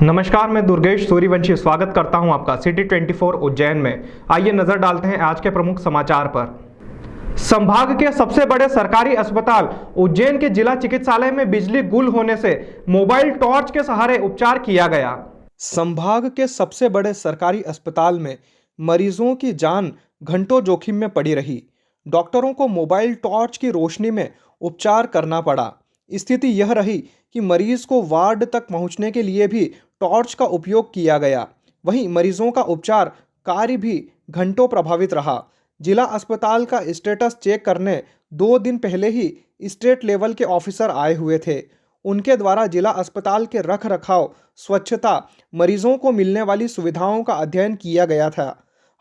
नमस्कार, मैं दुर्गेश सूर्यवंशी स्वागत करता हूं आपका सिटी 24 उज्जैन में। आइए नजर डालते हैं आज के प्रमुख समाचार पर। संभाग के सबसे बड़े सरकारी अस्पताल उज्जैन के जिला चिकित्सालय में बिजली गुल होने से मोबाइल टॉर्च के सहारे उपचार किया गया। संभाग के सबसे बड़े सरकारी अस्पताल में मरीजों की जान घंटों जोखिम में पड़ी रही। डॉक्टरों को मोबाइल टॉर्च की रोशनी में उपचार करना पड़ा। स्थिति यह रही कि मरीज को वार्ड तक पहुंचने के लिए भी टॉर्च का उपयोग किया गया। वहीं मरीजों का उपचार कार्य भी घंटों प्रभावित रहा। जिला अस्पताल का स्टेटस चेक करने 2 दिन पहले ही स्टेट लेवल के ऑफिसर आए हुए थे। उनके द्वारा जिला अस्पताल के रख रखाव, स्वच्छता, मरीजों को मिलने वाली सुविधाओं का अध्ययन किया गया था।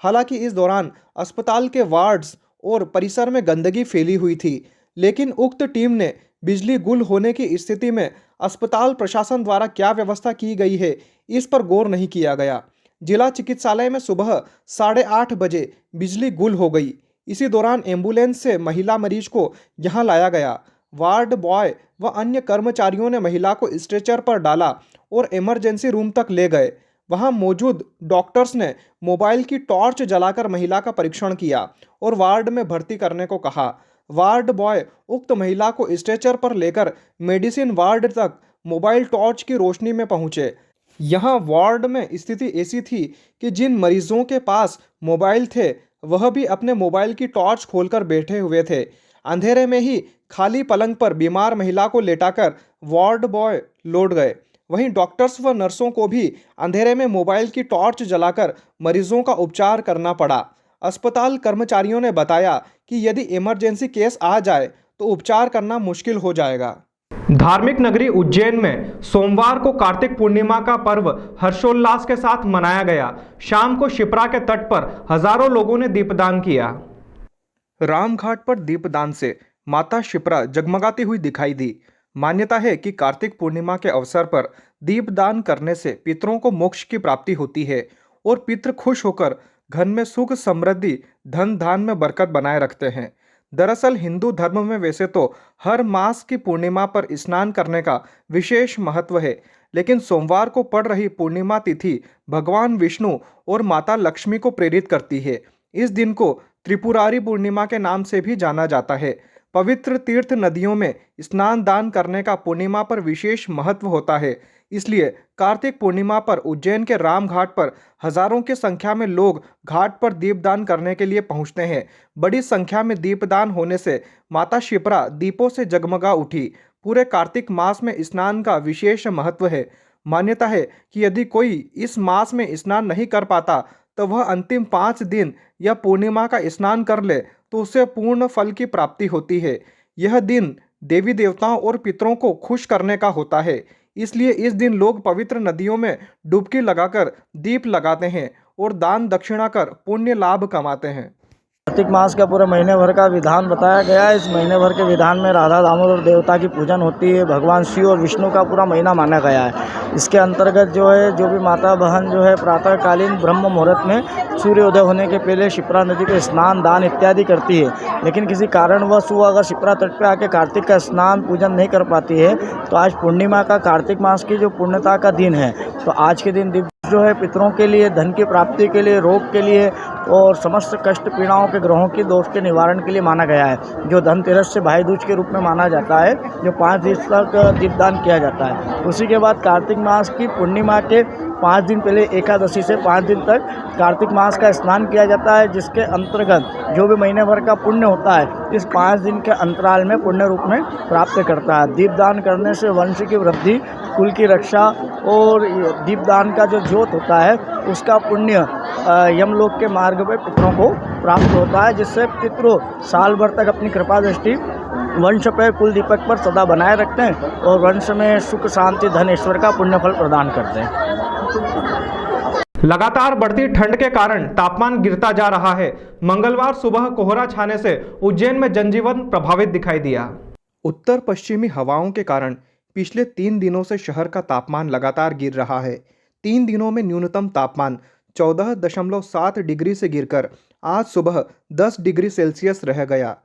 हालांकि इस दौरान अस्पताल के वार्ड्स और परिसर में गंदगी फैली हुई थी, लेकिन उक्त टीम ने बिजली गुल होने की स्थिति में अस्पताल प्रशासन द्वारा क्या व्यवस्था की गई है, इस पर गौर नहीं किया गया। जिला चिकित्सालय में सुबह 8:30 बजे बिजली गुल हो गई। इसी दौरान एम्बुलेंस से महिला मरीज को यहां लाया गया। वार्ड बॉय व अन्य कर्मचारियों ने महिला को स्ट्रेचर पर डाला और इमरजेंसी रूम तक ले गए। वहां मौजूद डॉक्टर्स ने मोबाइल की टॉर्च जलाकर महिला का परीक्षण किया और वार्ड में भर्ती करने को कहा। वार्ड बॉय उक्त महिला को स्ट्रेचर पर लेकर मेडिसिन वार्ड तक मोबाइल टॉर्च की रोशनी में पहुंचे। यहां वार्ड में स्थिति ऐसी थी कि जिन मरीजों के पास मोबाइल थे वह भी अपने मोबाइल की टॉर्च खोलकर बैठे हुए थे। अंधेरे में ही खाली पलंग पर बीमार महिला को लेटाकर वार्ड बॉय लौट गए। वहीं डॉक्टर्स व नर्सों को भी अंधेरे में मोबाइल की टॉर्च जलाकर मरीजों का उपचार करना पड़ा। अस्पताल कर्मचारियों ने बताया कि यदि इमरजेंसी केस आ जाए तो उपचार करना मुश्किल हो जाएगा। धार्मिक नगरी उज्जैन में सोमवार को कार्तिक पूर्णिमा का पर्व हर्षोल्लास के साथ मनाया गया। शाम को शिप्रा के तट पर हजारों लोगों ने दीपदान किया। रामघाट पर दीपदान से माता शिप्रा जगमगाती हुई दिखाई दी। मान्यता है कि कार्तिक पूर्णिमा के अवसर पर दीपदान करने से पितरों को मोक्ष की प्राप्ति होती है और पितृ खुश होकर घर में सुख, समृद्धि, धन धान में बरकत बनाए रखते हैं। दरअसल हिंदू धर्म में वैसे तो हर मास की पूर्णिमा पर स्नान करने का विशेष महत्व है, लेकिन सोमवार को पड़ रही पूर्णिमा तिथि भगवान विष्णु और माता लक्ष्मी को प्रेरित करती है। इस दिन को त्रिपुरारी पूर्णिमा के नाम से भी जाना जाता है। पवित्र तीर्थ नदियों में स्नान दान करने का पूर्णिमा पर विशेष महत्व होता है। इसलिए कार्तिक पूर्णिमा पर उज्जैन के राम घाट पर हजारों की संख्या में लोग घाट पर दीपदान करने के लिए पहुंचते हैं। बड़ी संख्या में दीपदान होने से माता शिप्रा दीपों से जगमगा उठी। पूरे कार्तिक मास में स्नान का विशेष महत्व है। मान्यता है कि यदि कोई इस मास में स्नान नहीं कर पाता तो वह अंतिम 5 दिन या पूर्णिमा का स्नान कर ले तो उसे पूर्ण फल की प्राप्ति होती है। यह दिन देवी देवताओं और पितरों को खुश करने का होता है। इसलिए इस दिन लोग पवित्र नदियों में डुबकी लगाकर दीप लगाते हैं और दान दक्षिणा कर पुण्य लाभ कमाते हैं। कार्तिक मास का पूरे महीने भर का विधान बताया गया है। इस महीने भर के विधान में राधा दामोदर देवता की पूजन होती है। भगवान शिव और विष्णु का पूरा महीना माना गया है। इसके अंतर्गत जो है जो भी माता बहन जो है प्रातःकालीन ब्रह्म मुहूर्त में सूर्योदय होने के पहले शिप्रा नदी पे स्नान दान इत्यादि करती है। लेकिन किसी कारणवश वो अगर शिप्रा तट पे आके कार्तिक का स्नान पूजन नहीं कर पाती है तो आज पूर्णिमा का कार्तिक मास की जो पुण्यता का दिन है, तो आज के दिन दिव्य जो है पितरों के लिए, धन की प्राप्ति के लिए, रोग के लिए और समस्त कष्ट पीड़ाओं के ग्रहों की दोष के निवारण के लिए माना गया है। जो धनतेरस से भाई दूज के रूप में माना जाता है, जो 5 दिन तक दीपदान किया जाता है। उसी के बाद कार्तिक मास की पूर्णिमा के 5 दिन पहले एकादशी से 5 दिन तक कार्तिक मास का स्नान किया जाता है, जिसके अंतर्गत जो भी महीने भर का पुण्य होता है इस 5 दिन के अंतराल में पुण्य रूप में प्राप्त करता है। दीपदान करने से वंश की वृद्धि, कुल की रक्षा और दीपदान का जो ज्योत होता है उसका पुण्य यमलोक के मार्ग में पितरों को प्राप्त होता है, जिससे पितरों साल भर तक अपनी कृपा दृष्टि वंश पे, कुल दीपक पर सदा बनाए रखते हैं और वंश में सुख, शांति, धन, ईश्वर का पुण्य फल प्रदान करते हैं। लगातार बढ़ती ठंड के कारण तापमान गिरता जा रहा है। मंगलवार सुबह कोहरा छाने से उज्जैन में जनजीवन प्रभावित दिखाई दिया। उत्तर पश्चिमी हवाओं के कारण पिछले 3 दिनों से शहर का तापमान लगातार गिर रहा है। 3 दिनों में न्यूनतम तापमान 14.7 डिग्री से गिरकर आज सुबह 10 डिग्री सेल्सियस रह गया।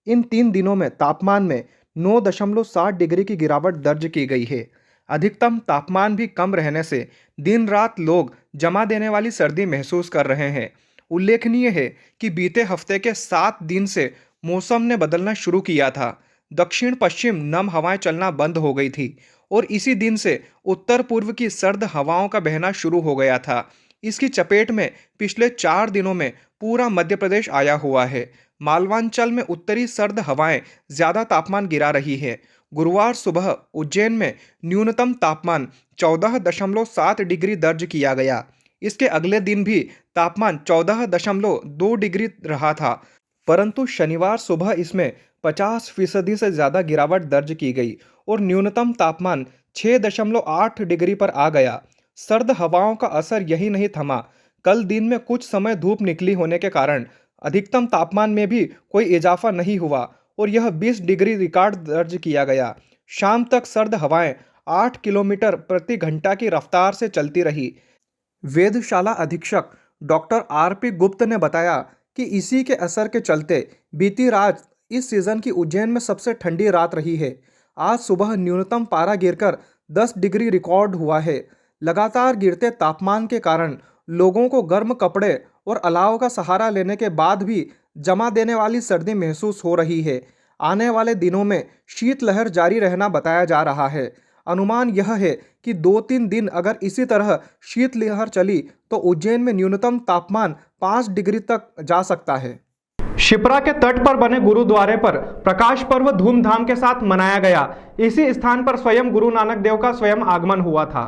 इन 3 दिनों में तापमान में 9.7 डिग्री की गिरावट दर्ज की गई है। अधिकतम तापमान भी कम रहने से दिन रात लोग जमा देने वाली सर्दी महसूस कर रहे हैं। उल्लेखनीय है कि बीते हफ्ते के 7 दिन से मौसम ने बदलना शुरू किया था। दक्षिण पश्चिम नम हवाएं चलना बंद हो गई थी और इसी दिन से उत्तर पूर्व की सर्द हवाओं का बहना शुरू हो गया था। इसकी चपेट में पिछले 4 दिनों में पूरा मध्य प्रदेश आया हुआ है। मालवांचल में उत्तरी सर्द हवाएं ज्यादा तापमान गिरा रही है। गुरुवार सुबह उज्जैन में न्यूनतम तापमान 14.7 डिग्री दर्ज किया गया। इसके अगले दिन भी तापमान 14.2 डिग्री रहा था, परंतु शनिवार सुबह इसमें 50% से ज़्यादा गिरावट दर्ज की गई और न्यूनतम तापमान 6.8 डिग्री पर आ गया। सर्द हवाओं का असर यही नहीं थमा। कल दिन में कुछ समय धूप निकली होने के कारण अधिकतम तापमान में भी कोई इजाफा नहीं हुआ और यह 20 डिग्री रिकॉर्ड दर्ज किया गया। शाम तक सर्द हवाएं 8 किलोमीटर प्रति घंटा की रफ्तार से चलती रही। वेधशाला अधीक्षक डॉक्टर आर.पी. गुप्त ने बताया कि इसी के असर के चलते बीती रात इस सीजन की उज्जैन में सबसे ठंडी रात रही है। आज सुबह न्यूनतम पारा गिरकर 10 डिग्री रिकॉर्ड हुआ है। लगातार गिरते तापमान के कारण लोगों को गर्म कपड़े और अलाव का सहारा लेने के बाद भी जमा देने वाली सर्दी महसूस हो रही है। आने वाले दिनों में शीतलहर जारी रहना बताया जा रहा है। अनुमान यह है कि 2-3 दिन अगर इसी तरह शीतलहर चली तो उज्जैन में न्यूनतम तापमान 5 डिग्री तक जा सकता है। शिप्रा के तट पर बने गुरुद्वारे पर प्रकाश पर्व धूमधाम के साथ मनाया गया। इसी स्थान पर स्वयं गुरु नानक देव का स्वयं आगमन हुआ था।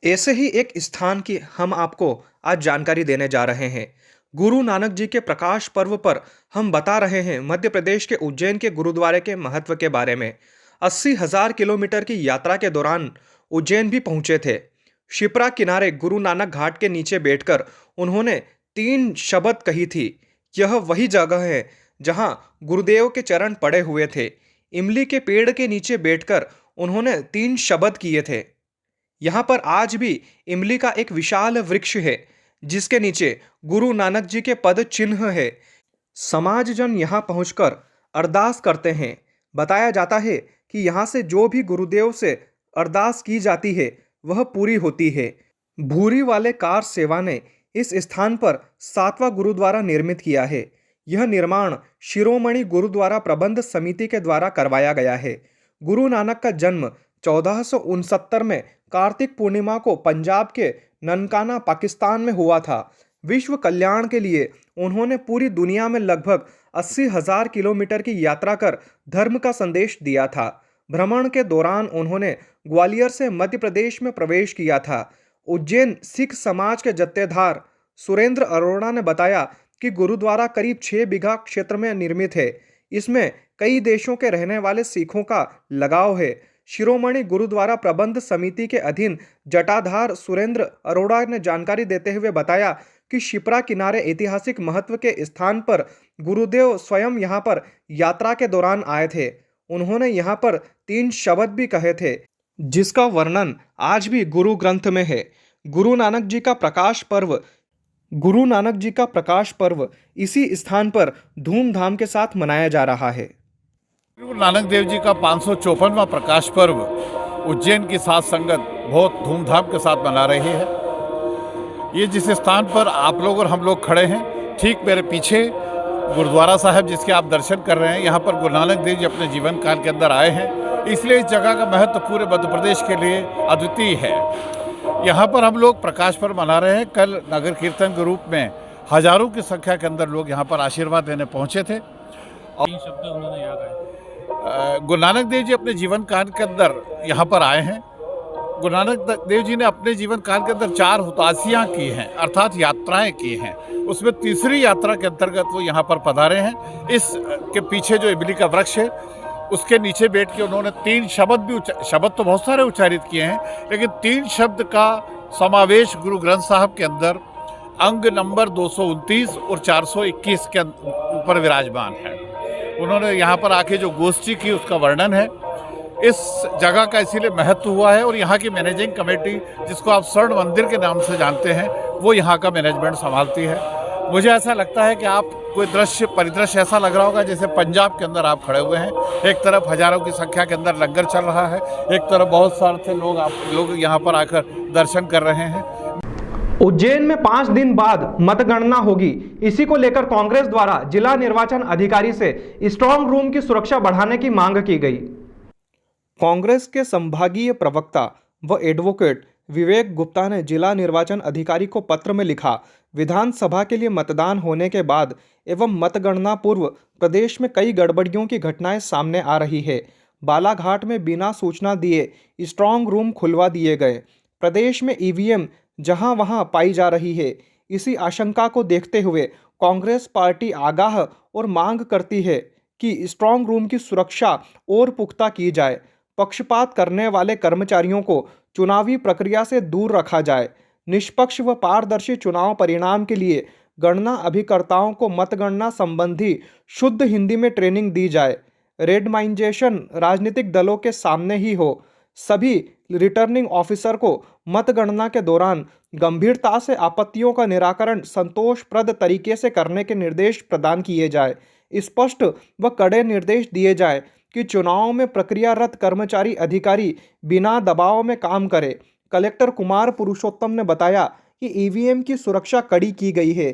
ऐसे ही एक स्थान की हम आपको आज जानकारी देने जा रहे हैं। गुरु नानक जी के प्रकाश पर्व पर हम बता रहे हैं मध्य प्रदेश के उज्जैन के गुरुद्वारे के महत्व के बारे में। 80,000 किलोमीटर की यात्रा के दौरान उज्जैन भी पहुंचे थे। शिप्रा किनारे गुरु नानक घाट के नीचे बैठकर उन्होंने 3 शब्द कही थी। यह वही जगह है जहां गुरुदेव के चरण पड़े हुए थे। इमली के पेड़ के नीचे बैठकर उन्होंने 3 शब्द किए थे। यहाँ पर आज भी इमली का एक विशाल वृक्ष है जिसके नीचे गुरु नानक जी के पद चिन्ह है। समाजजन यहाँ पहुंचकर अरदास करते हैं। बताया जाता है कि यहाँ से जो भी गुरुदेव से अरदास की जाती है वह पूरी होती है। भूरी वाले कार सेवा ने इस स्थान पर 7वां गुरुद्वारा निर्मित किया है। यह निर्माण शिरोमणि गुरुद्वारा प्रबंध समिति के द्वारा करवाया गया है। गुरु नानक का जन्म 1469 में कार्तिक पूर्णिमा को पंजाब के ननकाना पाकिस्तान में हुआ था। विश्व कल्याण के लिए उन्होंने पूरी दुनिया में लगभग 80,000 किलोमीटर की यात्रा कर धर्म का संदेश दिया था। भ्रमण के दौरान उन्होंने ग्वालियर से मध्य प्रदेश में प्रवेश किया था। उज्जैन सिख समाज के जत्थेदार सुरेंद्र अरोड़ा ने बताया कि गुरुद्वारा करीब 6 बीघा क्षेत्र में निर्मित है। इसमें कई देशों के रहने वाले सिखों का लगाव है। शिरोमणि गुरुद्वारा प्रबंध समिति के अधीन जटाधार सुरेंद्र अरोड़ा ने जानकारी देते हुए बताया कि शिप्रा किनारे ऐतिहासिक महत्व के स्थान पर गुरुदेव स्वयं यहाँ पर यात्रा के दौरान आए थे। उन्होंने यहाँ पर 3 शब्द भी कहे थे जिसका वर्णन आज भी गुरु ग्रंथ में है। गुरु नानक जी का प्रकाश पर्व इसी स्थान पर धूमधाम के साथ मनाया जा रहा है। गुरु नानक देव जी का 554वां प्रकाश पर्व उज्जैन की साध संगत बहुत धूमधाम के साथ मना रही है। ये जिस स्थान पर आप लोग और हम लोग खड़े हैं, ठीक मेरे पीछे गुरुद्वारा साहब जिसके आप दर्शन कर रहे हैं, यहाँ पर गुरु नानक देव जी अपने जीवन काल के अंदर आए हैं। इसलिए इस जगह का महत्व पूरे मध्य प्रदेश के लिए अद्वितीय है। यहाँ पर हम लोग प्रकाश पर्व मना रहे हैं। कल नगर कीर्तन के रूप में हजारों की संख्या के अंदर लोग यहाँ पर आशीर्वाद देने पहुँचे थे। और शब्द उन्होंने याद आए। गुरु नानक देव जी अपने जीवन काल के अंदर यहाँ पर आए हैं। गुरु नानक देव जी ने अपने जीवन काल के अंदर 4 हुतासियाँ की हैं, अर्थात यात्राएं की हैं। उसमें तीसरी यात्रा के अंतर्गत वो यहाँ पर पधारे हैं। इस के पीछे जो इमली का वृक्ष है उसके नीचे बैठ के उन्होंने 3 शब्द भी शब्द तो बहुत सारे उच्चारित किए हैं, लेकिन 3 शब्द का समावेश गुरु ग्रंथ साहब के अंदर अंग नंबर 229 और 421 के ऊपर विराजमान है। उन्होंने यहाँ पर आके जो गोष्ठी की उसका वर्णन है। इस जगह का इसीलिए महत्व हुआ है और यहाँ की मैनेजिंग कमेटी जिसको आप स्वर्ण मंदिर के नाम से जानते हैं वो यहाँ का मैनेजमेंट संभालती है। मुझे ऐसा लगता है कि आप कोई परिदृश्य ऐसा लग रहा होगा जैसे पंजाब के अंदर आप खड़े हुए हैं। एक तरफ हजारों की संख्या के अंदर लंगर चल रहा है, एक तरफ बहुत सारे लोग यहाँ पर आकर दर्शन कर रहे हैं। उज्जैन में 5 दिन बाद मतगणना होगी। इसी को लेकर कांग्रेस द्वारा जिला निर्वाचन अधिकारी से स्ट्रांग रूम की सुरक्षा बढ़ाने की मांग की गई। कांग्रेस के संभागीय प्रवक्ता व एडवोकेट विवेक गुप्ता ने जिला निर्वाचन अधिकारी को पत्र में लिखा, विधानसभा के लिए मतदान होने के बाद एवं मतगणना पूर्व प्रदेश में कई गड़बड़ियों की घटनाएं सामने आ रही है। बालाघाट में बिना सूचना दिए स्ट्रांग रूम खुलवा दिए गए। प्रदेश में ईवीएम जहां वहां पाई जा रही है। इसी आशंका को देखते हुए कांग्रेस पार्टी आगाह और मांग करती है कि स्ट्रांग रूम की सुरक्षा और पुख्ता की जाए। पक्षपात करने वाले कर्मचारियों को चुनावी प्रक्रिया से दूर रखा जाए। निष्पक्ष व पारदर्शी चुनाव परिणाम के लिए गणना अभिकर्ताओं को मतगणना संबंधी शुद्ध हिंदी में ट्रेनिंग दी जाए। रेंडमाइजेशन राजनीतिक दलों के सामने ही हो। सभी रिटर्निंग ऑफिसर को मतगणना के दौरान गंभीरता से आपत्तियों का निराकरण संतोषप्रद तरीके से करने के निर्देश प्रदान किए जाए। स्पष्ट व कड़े निर्देश दिए जाए कि चुनाव में प्रक्रियारत कर्मचारी अधिकारी बिना दबाव में काम करें। कलेक्टर कुमार पुरुषोत्तम ने बताया कि ईवीएम की सुरक्षा कड़ी की गई है।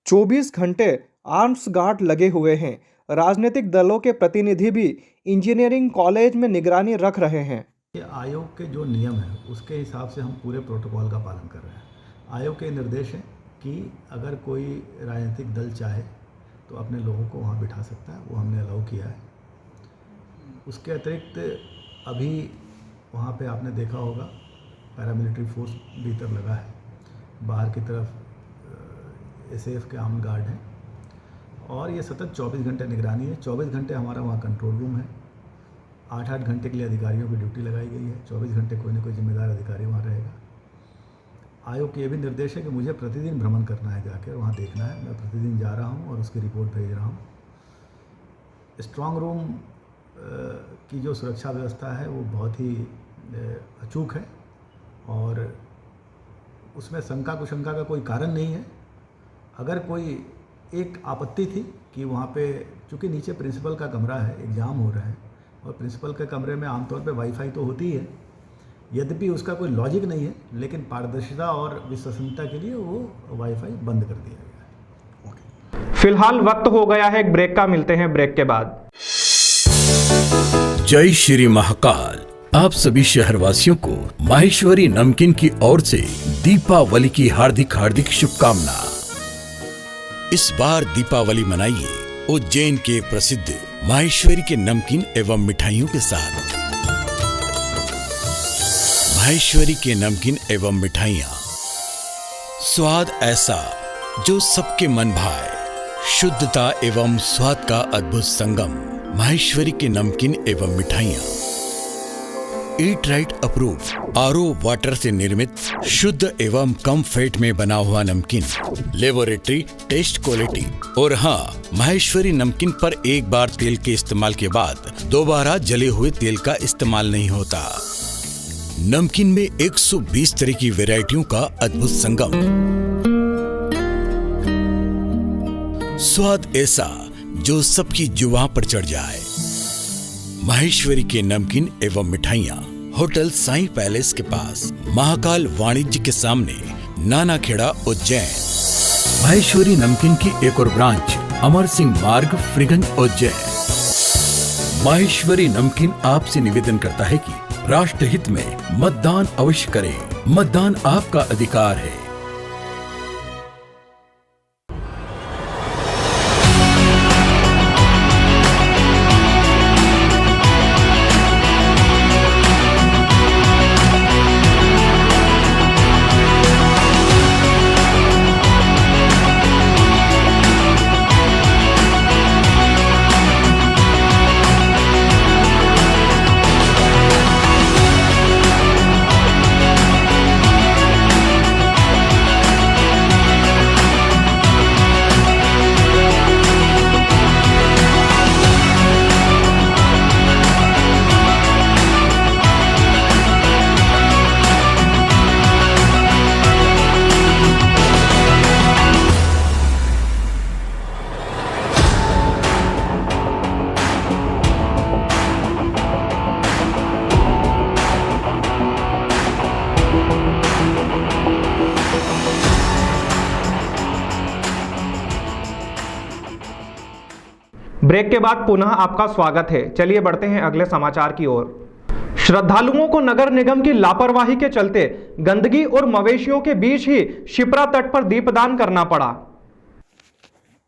24 घंटे आर्म्स गार्ड लगे हुए हैं। राजनीतिक दलों के प्रतिनिधि भी इंजीनियरिंग कॉलेज में निगरानी रख रहे हैं। आयोग के जो नियम है उसके हिसाब से हम पूरे प्रोटोकॉल का पालन कर रहे हैं। आयोग के निर्देश है कि अगर कोई राजनीतिक दल चाहे तो अपने लोगों को वहाँ बिठा सकता है, वो हमने अलाउ किया है। उसके अतिरिक्त अभी वहाँ पे आपने देखा होगा पैरामिलिट्री फोर्स भीतर लगा है। बाहर की तरफ एसएएफ के आर्म्ड गार्ड हैं और ये सतत 24 घंटे निगरानी है। 24 घंटे हमारा वहाँ कंट्रोल रूम है। 8-8 घंटे के लिए अधिकारियों की ड्यूटी लगाई गई है। 24 घंटे कोई ना कोई जिम्मेदार अधिकारी वहाँ रहेगा। आयोग के ये भी निर्देश है कि मुझे प्रतिदिन भ्रमण करना है, जाकर वहाँ देखना है। मैं प्रतिदिन जा रहा हूँ और उसकी रिपोर्ट भेज रहा हूँ। स्ट्रांग रूम की जो सुरक्षा व्यवस्था है वो बहुत ही अचूक है और उसमें शंका कुशंका का कोई कारण नहीं है। अगर कोई एक आपत्ति थी कि वहाँ पे चूँकि नीचे प्रिंसिपल का कमरा है, एग्ज़ाम हो रहा है और प्रिंसिपल के कमरे में आमतौर पे वाईफाई तो होती है, यद्यपि उसका कोई लॉजिक नहीं है, लेकिन पारदर्शिता और विश्वसनीयता के लिए वो वाईफाई बंद कर दिया गया है। फिलहाल वक्त हो गया है एक ब्रेक का, मिलते हैं ब्रेक के बाद। जय श्री महाकाल। आप सभी शहरवासियों को माहेश्वरी नमकीन की ओर से दीपावली की हार्दिक हार्दिक शुभकामना। इस बार दीपावली मनाइए उज्जैन के प्रसिद्ध माहेश्वरी के नमकीन एवं मिठाइयों के साथ। माहेश्वरी के नमकीन एवं मिठाइयाँ, स्वाद ऐसा जो सबके मन भाए, शुद्धता एवं स्वाद का अद्भुत संगम। माहेश्वरी के नमकीन एवं मिठाइयाँ eat right approve RO water से निर्मित शुद्ध एवं कम फैट में बना हुआ नमकीन, लेबोरेटरी टेस्ट क्वालिटी। और हाँ, माहेश्वरी नमकीन पर एक बार तेल के इस्तेमाल के बाद दोबारा जले हुए तेल का इस्तेमाल नहीं होता। नमकीन में 120 तरह की वैरायटियों का अद्भुत संगम। स्वाद ऐसा जो सबकी जुबान पर चढ़ जाए। माहेश्वरी के नमकीन एवं मिठाइयाँ होटल साईं पैलेस के पास, महाकाल वाणिज्य के सामने, नानाखेड़ा, उज्जैन। माहेश्वरी नमकीन की एक और ब्रांच अमर सिंह मार्ग, फ्रीगंज, उज्जैन। माहेश्वरी नमकीन आपसे निवेदन करता है कि राष्ट्रहित में मतदान अवश्य करें। मतदान आपका अधिकार है। ब्रेक के बाद पुनः आपका स्वागत है। चलिए बढ़ते हैं अगले समाचार की ओर। श्रद्धालुओं को नगर निगम की लापरवाही के चलते गंदगी और मवेशियों के बीच ही शिप्रा तट पर दीपदान करना पड़ा।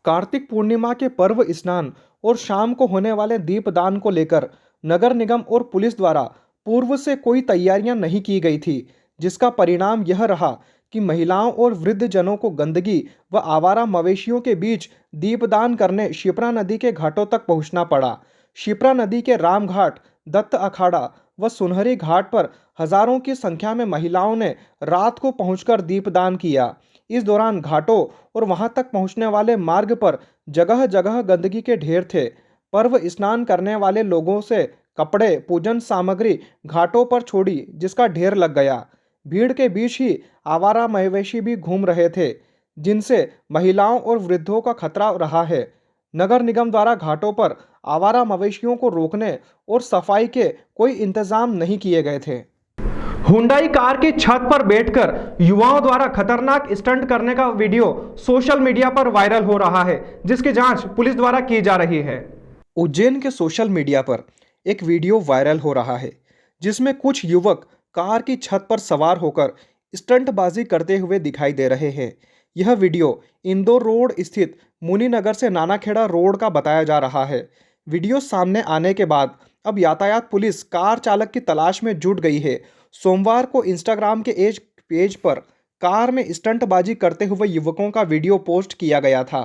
कार्तिक पूर्णिमा के पर्व स्नान और शाम को होने वाले दीपदान को लेकर नगर निगम और पुलिस द्वारा पूर्व से कोई तैयारियां नहीं की गई थी, जिसका परिणाम यह रहा कि महिलाओं और वृद्ध जनों को गंदगी व आवारा मवेशियों के बीच दीपदान करने शिप्रा नदी के घाटों तक पहुंचना पड़ा। शिप्रा नदी के रामघाट, दत्त अखाड़ा व सुनहरी घाट पर हजारों की संख्या में महिलाओं ने रात को पहुंचकर दीपदान किया। इस दौरान घाटों और वहां तक पहुंचने वाले मार्ग पर जगह जगह गंदगी के ढेर थे। पर्व स्नान करने वाले लोगों से कपड़े, पूजन सामग्री घाटों पर छोड़ी, जिसका ढेर लग गया। भीड़ के बीच ही आवारा मवेशी भी घूम रहे थे, जिनसे महिलाओं और वृद्धों का खतरा रहा है। नगर निगम द्वारा घाटों पर आवारा मवेशियों को रोकने और सफाई के कोई इंतजाम नहीं किए गए थे। हुंडई कार की छत पर बैठकर युवाओं द्वारा खतरनाक स्टंट करने का वीडियो सोशल मीडिया पर वायरल हो रहा है, जिसकी जांच पुलिस द्वारा की जा रही है। उज्जैन के सोशल मीडिया पर एक वीडियो वायरल हो रहा है, जिसमें कुछ युवक कार की छत पर सवार होकर स्टंटबाजी करते हुए दिखाई दे रहे हैं। यह वीडियो इंदौर रोड स्थित मुनीनगर से नानाखेड़ा रोड का बताया जा रहा है। वीडियो सामने आने के बाद अब यातायात पुलिस कार चालक की तलाश में जुट गई है। सोमवार को इंस्टाग्राम के एक पेज पर कार में स्टंटबाजी करते हुए युवकों का वीडियो पोस्ट किया गया था।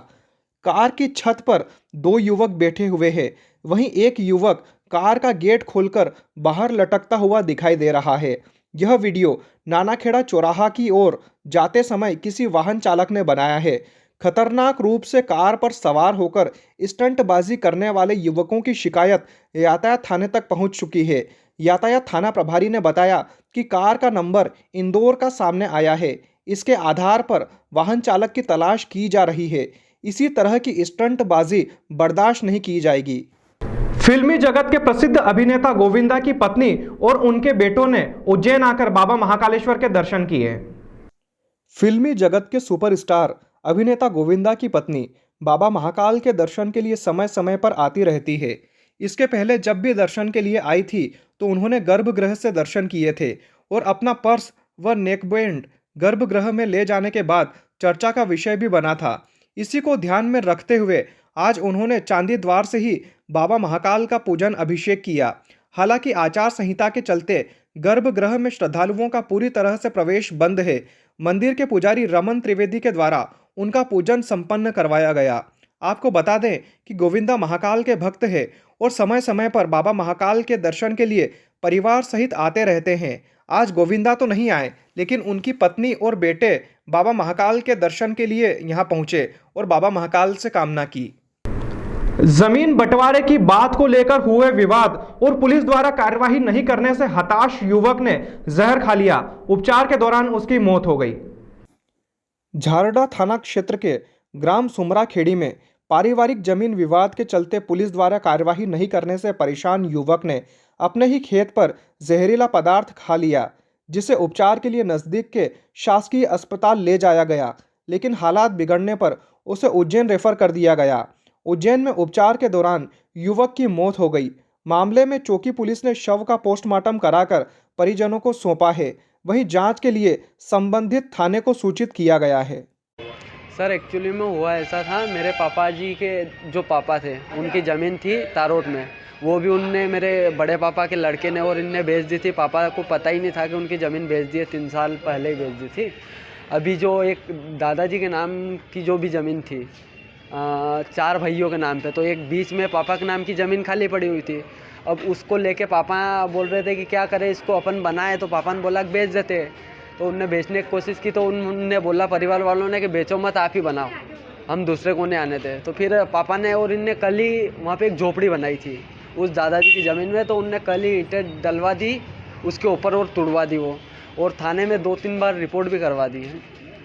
कार की छत पर 2 युवक बैठे हुए हैं, वहीं एक युवक कार का गेट खोलकर बाहर लटकता हुआ दिखाई दे रहा है। यह वीडियो नानाखेड़ा चौराहा की ओर जाते समय किसी वाहन चालक ने बनाया है। खतरनाक रूप से कार पर सवार होकर स्टंटबाजी करने वाले युवकों की शिकायत यातायात थाने तक पहुंच चुकी है। यातायात थाना प्रभारी ने बताया कि कार का नंबर इंदौर का सामने आया है। इसके आधार पर वाहन चालक की तलाश की जा रही है। इसी तरह की स्टंटबाजी बर्दाश्त नहीं की जाएगी। फिल्मी जगत के प्रसिद्ध अभिनेता गोविंदा की पत्नी और उनके बेटों ने उज्जैन आकर बाबा महाकालेश्वर के दर्शन किए। फिल्मी जगत के सुपरस्टार अभिनेता गोविंदा की पत्नी बाबा महाकाल के दर्शन के लिए समय समय पर आती रहती है। इसके पहले जब भी दर्शन के लिए आई थी तो उन्होंने गर्भगृह से दर्शन किए थे और अपना पर्स व नेकबैंड गर्भगृह में ले जाने के बाद चर्चा का विषय भी बना था। इसी को ध्यान में रखते हुए आज उन्होंने चांदी द्वार से ही बाबा महाकाल का पूजन अभिषेक किया। हालांकि आचार संहिता के चलते गर्भगृह में श्रद्धालुओं का पूरी तरह से प्रवेश बंद है। मंदिर के पुजारी रमन त्रिवेदी के द्वारा उनका पूजन संपन्न करवाया गया। आपको बता दें कि गोविंदा महाकाल के भक्त हैं और समय समय पर बाबा महाकाल के दर्शन के लिए परिवार सहित आते रहते हैं। आज गोविंदा तो नहीं आए, लेकिन उनकी पत्नी और बेटे बाबा महाकाल के दर्शन के लिए यहां पहुंचे और बाबा महाकाल से कामना की। जमीन बंटवारे की बात को लेकर हुए विवाद और पुलिस द्वारा कार्यवाही नहीं करने से हताश युवक ने जहर खा लिया। उपचार के दौरान उसकी मौत हो गई। झारडा थाना क्षेत्र के ग्राम सुमरा खेड़ी में पारिवारिक जमीन विवाद के चलते पुलिस द्वारा कार्यवाही नहीं करने से परेशान युवक ने अपने ही खेत पर जहरीला पदार्थ खा लिया, जिसे उपचार के लिए नजदीक के शासकीय अस्पताल ले जाया गया, लेकिन हालात बिगड़ने पर उसे उज्जैन रेफर कर दिया गया। उज्जैन में उपचार के दौरान युवक की मौत हो गई। मामले में चौकी पुलिस ने शव का पोस्टमार्टम कराकर परिजनों को सौंपा है। वहीं जांच के लिए संबंधित थाने को सूचित किया गया है। सर एक्चुअली में हुआ ऐसा था, मेरे पापा जी के जो पापा थे उनकी ज़मीन थी तारोट में, वो भी उनने मेरे बड़े पापा के लड़के ने और इनने बेच दी थी। पापा को पता ही नहीं था कि उनकी ज़मीन बेच दी है, 3 साल पहले ही बेच दी थी। अभी जो एक दादाजी के नाम की जो भी ज़मीन थी 4 भाइयों के नाम पे, तो एक बीच में पापा के नाम की ज़मीन खाली पड़ी हुई थी। अब उसको लेके पापा बोल रहे थे कि क्या करें इसको, अपन बनाए, तो पापा ने बोला कि बेच देते। तो उनने बेचने की कोशिश की, तो उन्होंने बोला परिवार वालों ने कि बेचो मत, आप ही बनाओ, हम दूसरे को नहीं आने थे। तो फिर पापा ने और इनने कल ही वहाँ पे एक झोपड़ी बनाई थी उस दादाजी की ज़मीन में, तो उनने कल ही ईंटें डलवा दी उसके ऊपर और तुड़वा दी वो, और थाने में 2-3 बार रिपोर्ट भी करवा दी है,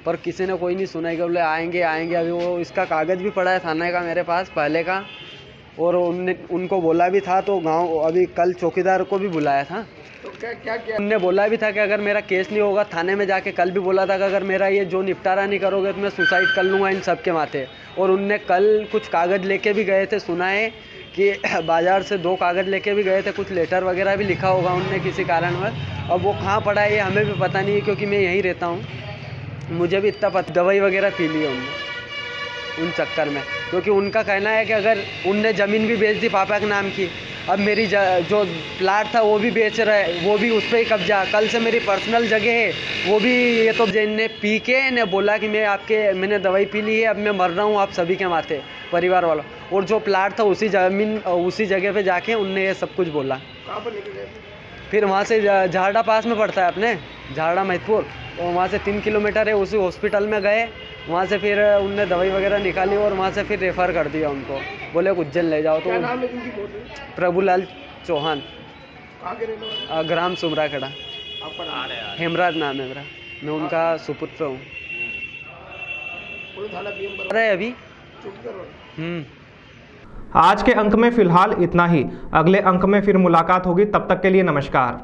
पर किसी ने कोई नहीं सुनाई। बोले आएंगे। अभी वो इसका कागज़ भी पड़ा है थाने का मेरे पास पहले का, और उनको बोला भी था, तो गाँव अभी कल चौकीदार को भी बुलाया था। तो क्या उनने बोला भी था कि अगर मेरा केस नहीं होगा, थाने में जाके कल भी बोला था कि अगर मेरा ये जो निपटारा नहीं करोगे तो मैं सुसाइड कर लूँगा इन सब के माथे। और उनने कल कुछ कागज़ लेके भी गए थे, सुनाए कि बाज़ार से 2 कागज़ लेके भी गए थे, कुछ लेटर वगैरह भी लिखा होगा उनने किसी कारणवश। अब वो कहाँ पड़ा है ये हमें भी पता नहीं है, क्योंकि मैं यहीं रहता हूँ। मुझे भी इतना पता, दवाई वगैरह पी ली है उनने उन चक्कर में, क्योंकि उनका कहना है कि अगर उनने ज़मीन भी बेच दी पापा के नाम की, अब मेरी जो प्लाट था वो भी बेच रहे, वो भी उस पर ही कब्जा। कल से मेरी पर्सनल जगह है वो भी, ये तो इन्हें पी के ने बोला कि मैंने दवाई पी ली है, अब मैं मर रहा हूँ आप सभी के माथे, परिवार वालों। और जो प्लाट था उसी जगह पे जाके उनने ये सब कुछ बोला। फिर वहाँ से झारडा पास में पड़ता है अपने, झारडा महतपुर, तो वहाँ से 3 किलोमीटर है, उसी हॉस्पिटल में गए। वहाँ से फिर उनने दवाई वगैरह निकाली और वहाँ से फिर रेफ़र कर दिया उनको, बोले उज्जैन ले जाओ। तो प्रभुलाल चौहान, ग्राम सुमरा खड़ा, हेमराज नाम है मेरा, मैं उनका सुपुत्र हूँ। अरे अभी आज के अंक में फिलहाल इतना ही। अगले अंक में फिर मुलाकात होगी, तब तक के लिए नमस्कार।